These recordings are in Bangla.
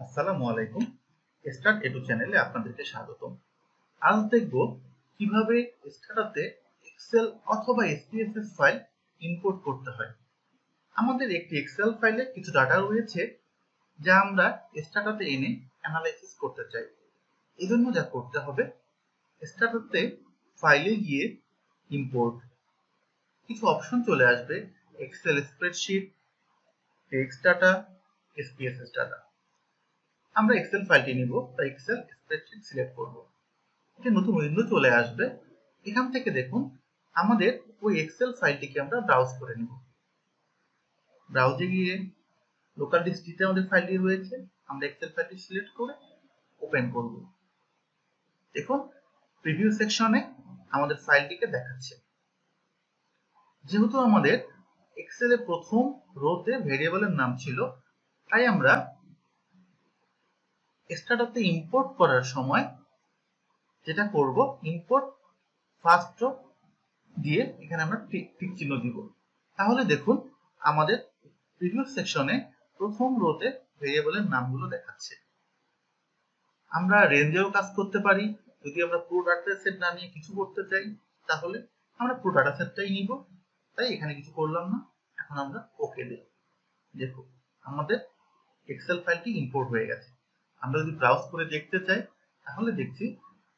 আসসালামু আলাইকুম। স্টার্ট এডু চ্যানেলে আপনাদেরকে স্বাগতম। আজ দেখব কিভাবে স্টার্টাতে এক্সেল অথবা এসপিএসএস ফাইল ইম্পোর্ট করতে হয়। আমাদের একটি এক্সেল ফাইলে কিছু ডাটা রয়েছে যা আমরা স্টার্টাতে এনে অ্যানালাইসিস করতে চাই। এজন্য যা করতে হবে, স্টার্টাতে ফাইলে গিয়ে ইম্পোর্ট, কিছু অপশন চলে আসবে, Excel spreadsheet, text data, SPSS data. আমরা এক্সেল ফাইলটি নিব, তাই এক্সেল স্প্রেডশিট সিলেক্ট করব। একটি নতুন উইন্ডো চলে আসবে। এখান থেকে দেখুন আমাদের ওই এক্সেল ফাইলটিকে আমরা ব্রাউজ করে নিব। ব্রাউজে গিয়ে লোকাল ডিস্কটিতে আমাদের ফাইলটি রয়েছে, আমরা এক্সেল ফাইলটি সিলেক্ট করে ওপেন করব। দেখুন প্রিভিউ সেকশনে আমাদের ফাইলটিকে দেখাচ্ছে। যেহেতু আমাদের এক্সেলে প্রথম রোতে ভেরিয়েবলের নাম ছিল, তাই আমরা স্টার্টাতে ইম্পোর্ট করার সময় যেটা করব, ইম্পোর্ট ফার্স্ট রো দিয়ে এখানে আমরা টিক চিহ্ন দিব। তাহলে দেখুন আমাদের প্রিভিউ সেকশনে প্রথম রোতে ভেরিয়েবলের নামগুলো দেখাচ্ছে। আমরা রেঞ্জেও কাজ করতে পারি। যদি আমরা পুরো ডাটা সেট না নিয়ে কিছু করতে চাই, তাহলে আমরা পুরো ডাটা সেটটাই নিব। তাই এখানে কিছু করলাম না, এখন আমরা ওকে দেব। দেখুন আমাদের এক্সেল ফাইলটি ইম্পোর্ট হয়ে গেছে। আমরা যদি ব্রাউজ করে দেখতে চাই, তাহলে দেখছি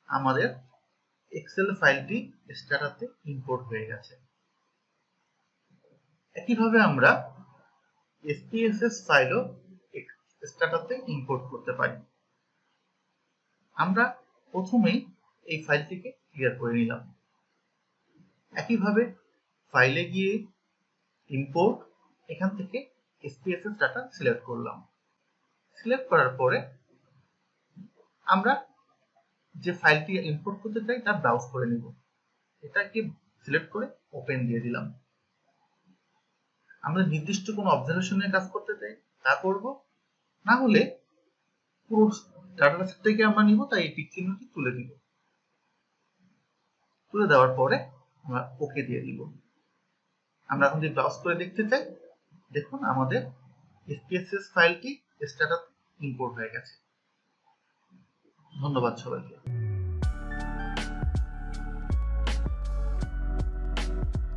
আমাদের এক্সেল ফাইলটি স্টার্টাতে ইম্পোর্ট হয়ে গেছে। একইভাবে আমরা এসপিএসএস ফাইলও স্টার্টাতে ইম্পোর্ট করতে পারি। আমরা প্রথমেই এই ফাইলটিকে ক্লিয়ার করে নিলাম। একইভাবে ফাইলে গিয়ে ইম্পোর্ট, এখান থেকে এসপিএসএস ডাটা সিলেক্ট করলাম। সিলেক্ট করার পরে আমরা যে ফাইলটি ইম্পোর্ট করতে চাই তা ব্রাউজ করে নিব। এটাকে সিলেক্ট করে ওপেন দিয়ে দিলাম। আমরা নির্দিষ্ট কোনো অবজারভেশন নিয়ে কাজ করতে চাই, তা করব। না হলে পুরো ডাটা সেটটাকে আমরা নিব, তাই এই টিক চিহ্নটি তুলে দিব। তুলে দেওয়ার পরে আমরা ওকে দিয়ে দিব। আমরা এখন যদি ব্রাউজ করে দেখতে চাই, দেখুন আমাদের এসপিএসএস ফাইলটি স্ট্যাটাস ইম্পোর্ট হয়ে গেছে। ধন্যবাদ সবাইকে।